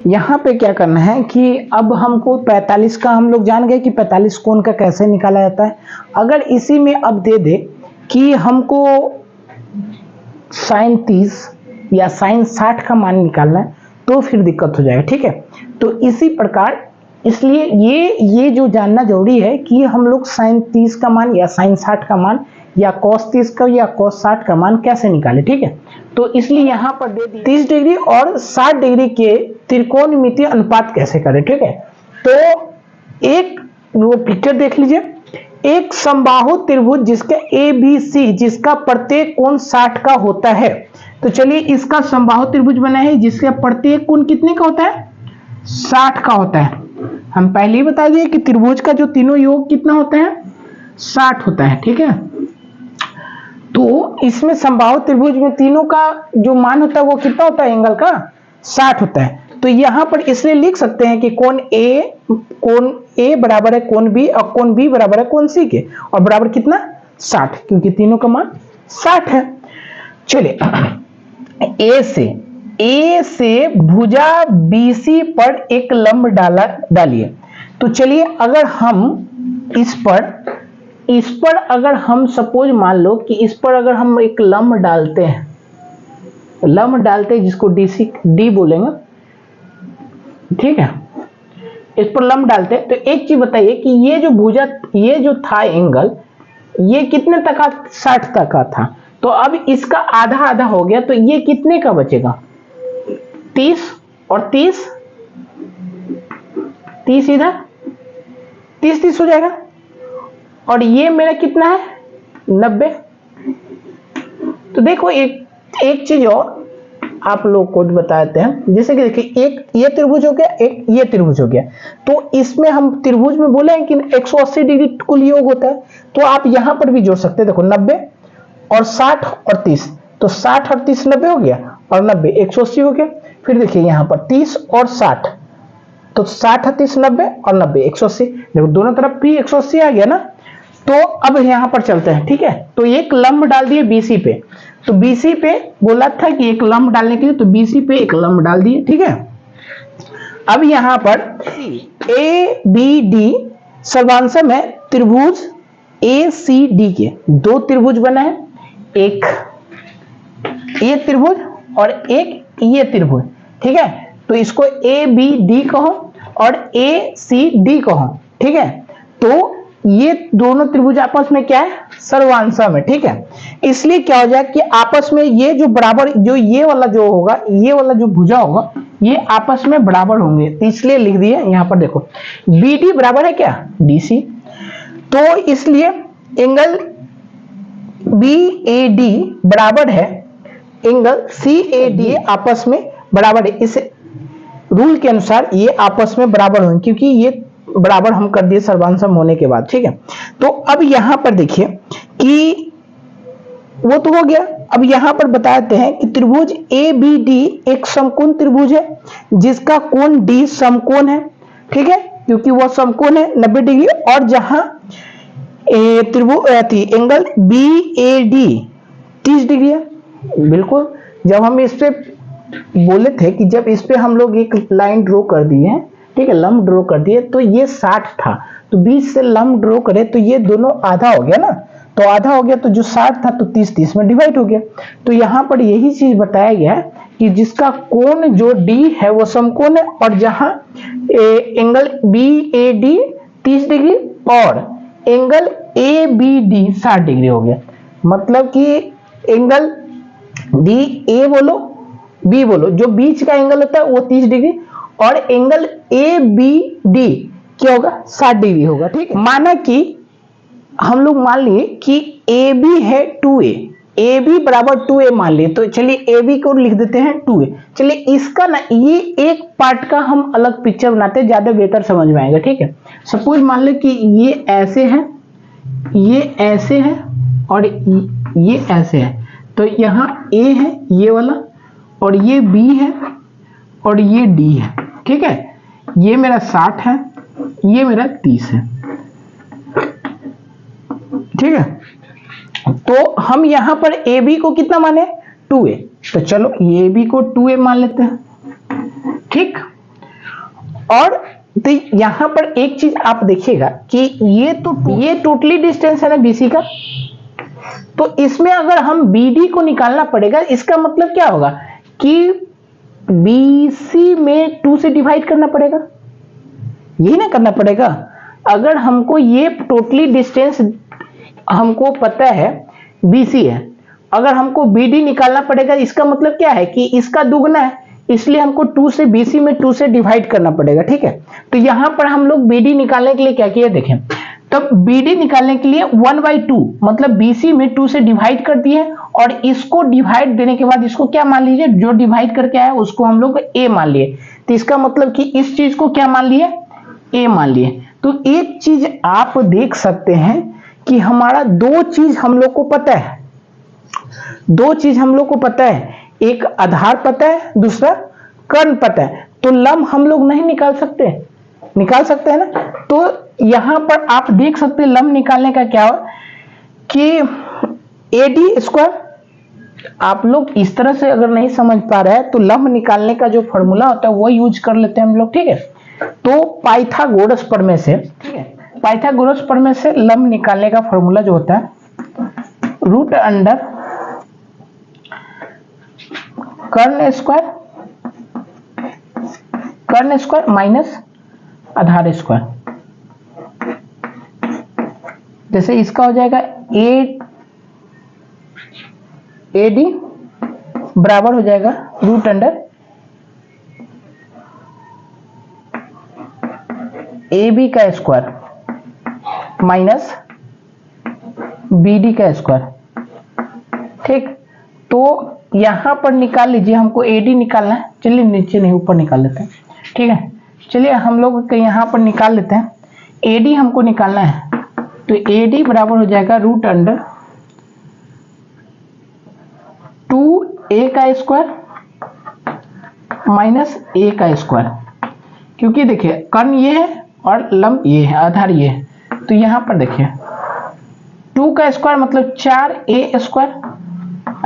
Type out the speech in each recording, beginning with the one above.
यहाँ पे क्या करना है कि अब हमको 45 का हम लोग जान गए कि 45 कोण का कैसे निकाला जाता है। अगर इसी में अब दे दे कि हमको sin 30 या sin 60 का मान निकालना है तो फिर दिक्कत हो जाएगा, ठीक है। तो इसी प्रकार इसलिए ये जो जानना जरूरी है कि हम लोग sin 30 का मान या sin 60 का मान या cos 30 का या cos 60 का मान कैसे निकाले, ठीक है। तो इसलिए यहाँ पर दे दी 30 डिग्री और 60 डिग्री के त्रिकोणमितीय अनुपात कैसे करें, ठीक है। तो एक वो पिक्चर देख लीजिए, एक समबाहु त्रिभुज जिसके ABC जिसका प्रत्येक कोण 60 का होता है। तो चलिए इसका समबाहु त्रिभुज बना है जिसका प्रत्येक कोण कितने का होता है, 60 का होता है। हम पहले ही बता दिए कि त्रिभुज का जो तीनों योग कितना होता है, 60 होता है, ठीक है। तो इसमें समबाहु त्रिभुज में तीनों का जो मान होता है वो कितना होता है, एंगल का 60 होता है। तो यहां पर इसलिए लिख सकते हैं कि कोण A बराबर है कोण B और कोण B बराबर है कोण C के, और बराबर कितना 60, क्योंकि तीनों का मान 60 है। चलिए A से भुजा BC पर एक लंब डालिए। तो चलिए अगर हम इस पर अगर हम सपोज मान लो कि इस पर अगर हम एक लंब डालते हैं, जिसको D बोलेंगे, ठीक है। इस पर लंब डालते हैं तो एक चीज बताइए कि ये जो था एंगल, ये कितने तक का, 60 तक का था। तो अब इसका आधा आधा हो गया, तो ये कितने का बचेगा, 30 और 30 इधर 30 हो जाएगा, और ये मेरा कितना है 90। तो देखो एक चीज और आप लोग को बताते हैं, जैसे कि देखिए एक ये त्रिभुज हो गया, एक ये त्रिभुज हो गया। तो इसमें हम त्रिभुज में बोले हैं कि 180 डिग्री कुल योग होता है, तो आप यहां पर भी जोड़ सकते हैं। देखो 90 और 60 और 30, तो 60 और 30 90 हो गया, और 90 180 हो गया। फिर देखिए यहां पर 30 और 60, तो 60 30 90 और 90 180, देखो दोनों तरफ भी 180 आ गया ना। तो अब यहां पर चलते हैं, ठीक है। तो एक लंब डाल दिए BC पे, तो BC पे बोला था कि एक लंब डालने के लिए, तो BC पे एक लंब डाल दिए, ठीक है। अब यहां पर ABD सर्वांशम है त्रिभुज ACD के, दो त्रिभुज बना है, एक ये त्रिभुज और एक ये त्रिभुज, ठीक है। तो इसको ABD कहो और ACD कहो, ठीक है। तो ये दोनों त्रिभुज आपस में क्या है, सर्वांशम है, ठीक है। इसलिए क्या हो जाए कि आपस में ये जो बराबर, जो ये वाला जो होगा, ये वाला जो भुजा होगा, ये आपस में बराबर होंगे। तो इसलिए लिख दिए यहां पर, देखो BD बराबर है क्या, DC। तो इसलिए एंगल BAD बराबर है एंगल CAD, आपस में बराबर है। इस रूल के अनुसार ये आपस में बराबर होंगे, क्योंकि ये बराबर हम कर दिए सर्वांशम होने के बाद, ठीक है। तो अब यहां पर देखिए कि वो तो हो गया। अब यहां पर बताते हैं कि त्रिभुज ABD एक समकोण त्रिभुज है जिसका कोण D समकोण है, ठीक है, क्योंकि वो समकोण है 90 डिग्री। और जहां त्रिभुज एंगल BAD 30 डिग्री है, बिल्कुल। जब हम इस पे बोले थे कि जब इस पे हम लोग एक लाइन ड्रॉ कर दिए हैं, ठीक है, लंब ड्रॉ कर दिए, तो ये 60 था, तो 20 से लंब ड्रॉ करे तो ये दोनों आधा हो गया ना। तो आधा हो गया, तो जो 60 था तो 30 में डिवाइड हो गया। तो यहाँ पर यही चीज बताया गया है कि जिसका कोण जो D है वो समकोण है, और जहां एंगल BAD 30 डिग्री और एंगल ABD 60 डिग्री हो गया। मतलब कि एंगल A बोलो B बोलो, जो बीच का एंगल होता है वो 30 डिग्री, और एंगल ABD क्या होगा, 60 डिग्री होगा, ठीक है। माना कि हम लोग मान लिए कि AB है 2A, AB बराबर 2A मान लिए, तो चलिए AB को लिख देते हैं 2A। चलिए इसका ना ये एक पार्ट का हम अलग पिक्चर बनाते हैं, ज्यादा बेहतर समझ में आएगा, ठीक है। सपोज मान लो कि ये ऐसे है, ये ऐसे है, और ये ऐसे है। तो यहाँ A है ये वाला, और ये B है, और ये D है, ठीक है। ये मेरा 60 है, ये मेरा 30 है, ठीक है। तो हम यहां पर AB को कितना माने, 2A। तो चलो AB को 2A मान लेते हैं, ठीक। और तो यहां पर एक चीज आप देखिएगा कि ये टोटली डिस्टेंस है ना बीसी का, तो इसमें अगर हम बीडी को निकालना पड़ेगा, इसका मतलब क्या होगा कि बीसी में 2 से डिवाइड करना पड़ेगा, यही ना करना पड़ेगा। अगर हमको ये टोटली डिस्टेंस हमको पता है बीसी है, अगर हमको बीडी निकालना पड़ेगा, इसका मतलब क्या है कि इसका दुगना है, इसलिए हमको 2 से बीसी में 2 से डिवाइड करना पड़ेगा, ठीक है। तो यहां पर हम लोग बीडी निकालने के लिए क्या किए देखें, तब बीडी निकालने के लिए 1/2 मतलब बीसी में 2 से डिवाइड कर दिए, और इसको डिवाइड देने के बाद इसको क्या मान लीजिए, जो डिवाइड करके आया उसको हम लोग ए मान लिए। तो इसका मतलब कि इस चीज को क्या मान लिए, ए मान लिए। तो एक चीज आप देख सकते हैं कि हमारा दो चीज हम लोग को पता है, दो चीज हम लोग को पता है, एक आधार पता है, दूसरा कर्ण पता है। तो लंब हम लोग नहीं निकाल सकते, निकाल सकते हैं ना। तो यहां पर आप देख सकते हैं लंब निकालने का क्या हो कि एडी स्क्वायर, आप लोग इस तरह से अगर नहीं समझ पा रहे हैं तो लंब निकालने का जो फॉर्मूला होता है वो यूज कर लेते हैं हम लोग, ठीक है। तो पाइथागोरस प्रमेय से, ठीक है, पाइथागोरस प्रमेय से लंब निकालने का फॉर्मूला जो होता है रूट अंडर कर्ण स्क्वायर माइनस आधार स्क्वायर। जैसे इसका हो जाएगा एडी बराबर हो जाएगा रूट अंडर ए बी का स्क्वायर माइनस बी डी का स्क्वायर, ठीक। तो यहां पर निकाल लीजिए, हमको एडी निकालना है, चलिए नीचे नहीं ऊपर निकाल लेते हैं, ठीक है। चलिए हम लोग यहां पर निकाल लेते हैं, एडी हमको निकालना है। तो एडी बराबर हो जाएगा रूट अंडर 2a का स्क्वायर माइनस a का स्क्वायर, क्योंकि देखिए कर्ण ये है और लंब ये है, आधार ये है। तो यहां पर देखिए 2 का स्क्वायर मतलब 4a स्क्वायर,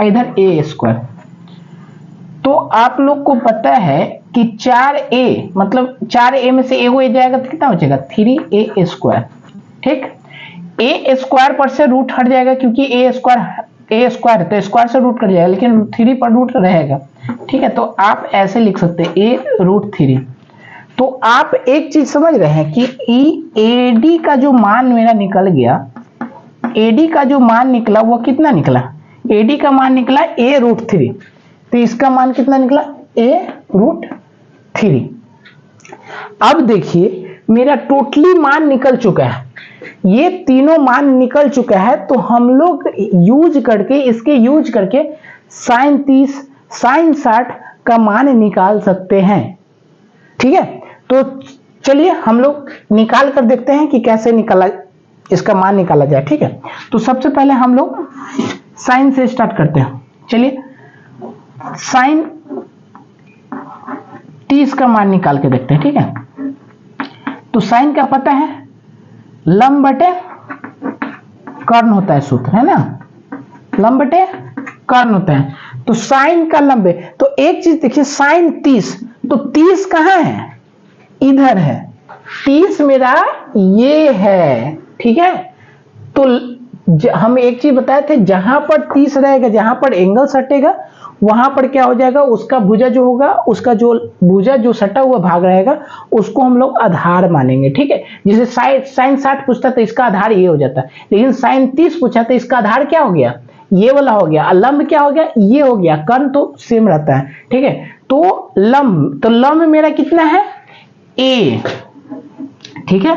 इधर a स्क्वायर। तो आप लोग को पता है कि 4a मतलब 4a में से a जाएगा तो कितना बचेगा 3a स्क्वायर, ठीक। a स्क्वायर पर से रूट हट जाएगा, क्योंकि a स्क्वायर है तो स्क्वायर से रूट कट जाएगा, लेकिन 3 पर रूट रहेगा, ठीक है। तो आप ऐसे लिख सकते हैं a√3। तो आप एक चीज समझ रहे हैं कि एडी का जो मान मेरा निकल गया, एडी का जो मान निकला वो कितना निकला, एडी का मान निकला a√3। तो इसका मान कितना निकला a√3। अब देखिए मेरा टोटली मान निकल चुका है, ये तीनों मान निकल चुका है। तो हम लोग यूज करके साइन 30 साइन 60 का मान निकाल सकते हैं, ठीक है। तो चलिए हम लोग निकाल कर देखते हैं कि कैसे निकाला, इसका मान निकाला जाए, ठीक है। तो सबसे पहले हम लोग साइन से स्टार्ट करते हैं। चलिए साइन 30 का मान निकाल के देखते हैं, ठीक है। तो साइन का पता है लंब बटे कर्ण होता है, सूत्र है ना, लंब बटे कर्ण होता है। तो साइन का लंब है, तो एक चीज देखिए साइन 30, तो 30 कहां है, इधर है, 30 मेरा ये है, ठीक है। तो हम एक चीज बताए थे, जहां पर 30 रहेगा, जहां पर एंगल सटेगा वहां पर क्या हो जाएगा, उसका भुजा जो होगा, उसका जो भुजा जो सटा हुआ भाग रहेगा उसको हम लोग आधार मानेंगे, ठीक है। जैसे साइन 60 पूछता तो इसका आधार ये हो जाता, लेकिन साइन 30 पूछा तो इसका आधार क्या हो गया, ये वाला हो गया। लंब क्या हो गया, ये हो गया। कर्ण तो सेम रहता है, ठीक है। तो लंब मेरा कितना है a, ठीक है,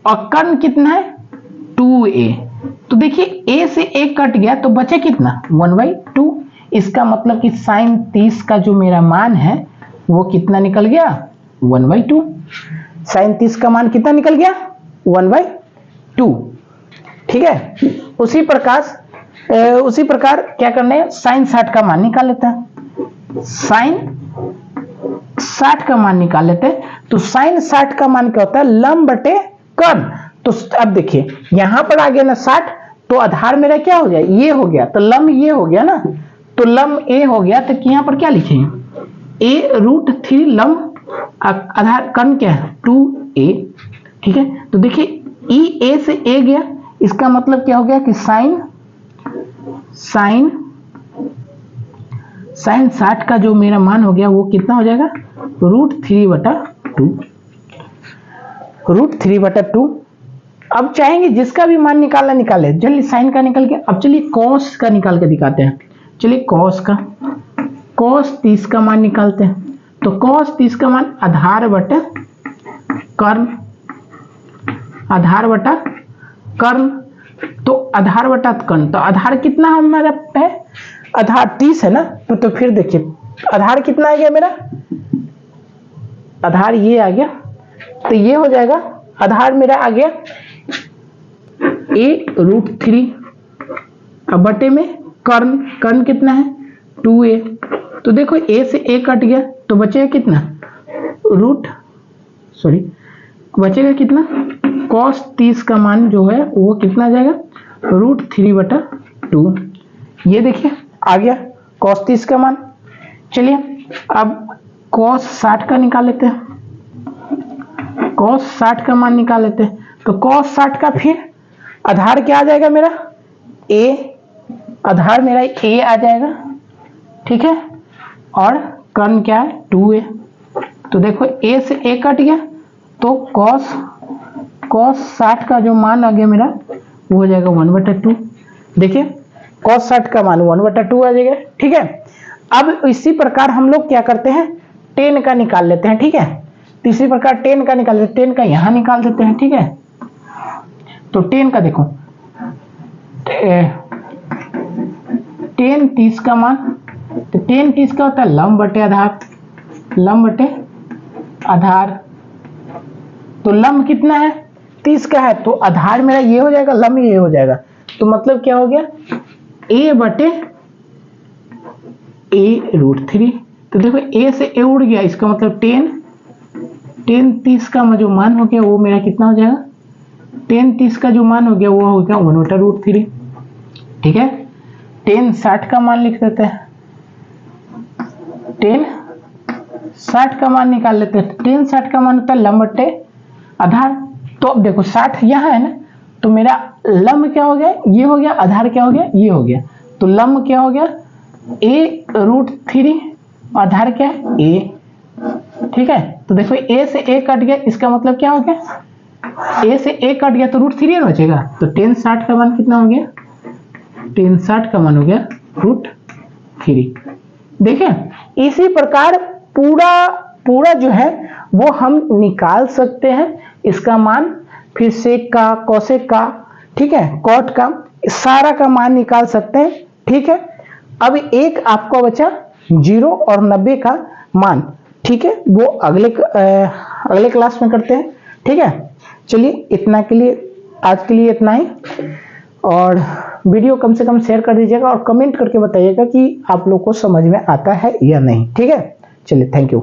और कर्ण कितना है 2a। तो देखिए a से a कट गया तो बचे कितना 1/2। इसका मतलब कि साइन 30 का जो मेरा मान है वो कितना निकल गया 1/2। साइन 30 का मान कितना निकल गया 1/2, ठीक है। उसी प्रकार क्या करना है, साइन 60 का मान निकाल लेते हैं। साइन 60 का मान निकाल लेते हैं। तो साइन 60 का मान क्या होता है, लंब बटे कर्ण। तो अब देखिए यहां पर आ गया ना 60, तो आधार मेरा क्या हो गया, ये हो गया, तो लंब ये हो गया ना, तो लंब a हो गया। तो यहां पर क्या लिखेंगे a√3 लंब आधार कर्ण क्या है 2a, ठीक है। तो देखिए ई ए से ए गया, इसका मतलब क्या हो गया कि साइन 60 का जो मेरा मान हो गया वो कितना हो जाएगा √3/2। अब चाहेंगे जिसका भी मान निकालना निकाले, जल्दी साइन का निकल गया। अब चलिए कॉस का निकाल के दिखाते हैं। चलिए कॉस 30 का मान निकालते हैं। तो कॉस 30 का मान आधार बटा कर्ण, तो आधार बटा कर्ण, तो आधार कितना हमारा है, आधार 30 है ना। तो फिर देखिए आधार कितना आ गया मेरा, आधार ये आ गया, तो ये हो जाएगा आधार मेरा आ गया a√3, अब बटे में कर्ण कितना है 2a। तो देखो a से a कट गया तो बचेगा कितना बचेगा कितना, cos 30 का मान जो है वो कितना आ जाएगा √3/2। ये देखिए आ गया cos 30 का मान। चलिए अब cos 60 का निकाल लेते हैं, cos 60 का मान निकाल लेते हैं। तो cos 60 का फिर आधार क्या आ जाएगा मेरा a, आधार मेरा a आ जाएगा, ठीक है, और कर्ण क्या है 2a। तो देखो a से a कट गया तो cos 60 का जो मान आ गया मेरा वो हो जाएगा 1/2। देखिए cos 60 का मान 1/2 आ जाएगा, ठीक है। अब इसी प्रकार हम लोग क्या करते हैं, tan का निकाल लेते हैं, ठीक है। तो इसी प्रकार tan का निकाल लेते हैं, tan का यहां निकाल देते हैं, ठीक है। तो tan का देखो tan 30 का मान, तो tan 30 का होता है लंब बटे आधार, तो लंब कितना है 30 का है, तो आधार मेरा ये हो जाएगा, लंब ये हो जाएगा। तो मतलब क्या हो गया a/a√3। तो देखो a से a उड़ गया, इसका मतलब tan 30 का जो मान हो गया वो मेरा कितना हो जाएगा, tan 30 का जो मान हो गया वो हो गया 1/√3, ठीक है। tan 60 का मान लिख देते हैं, tan 60 का मान निकाल लेते हैं। tan 60 का मान होता है लंब बटे आधार। तो अब देखो 60 यहाँ है ना, तो मेरा लंब क्या हो गया, ये हो गया, आधार क्या हो गया, ये हो गया। तो लंब क्या हो गया a√3, आधार क्या है a, ठीक है। तो देखो a से a कट गया, इसका मतलब क्या हो गया, a से a कट गया तो √3 बचेगा। तो tan 60 का मान कितना हो गया, tan 60 का मान हो गया √3। देखें इसी प्रकार पूरा जो है वो हम निकाल सकते हैं, इसका मान, फिर सेक का, कोसेक का, ठीक है, कॉट का, सारा का मान निकाल सकते हैं, ठीक है। अब एक आपको बचा 0 और 90 का मान, ठीक है, वो अगले क्लास में करते हैं, ठीक है। चलिए इतना के लिए, आज के लिए इतना ही, और वीडियो कम से कम शेयर कर दीजिएगा और कमेंट करके बताइएगा कि आप लोग को समझ में आता है या नहीं, ठीक है। चलिए थैंक यू।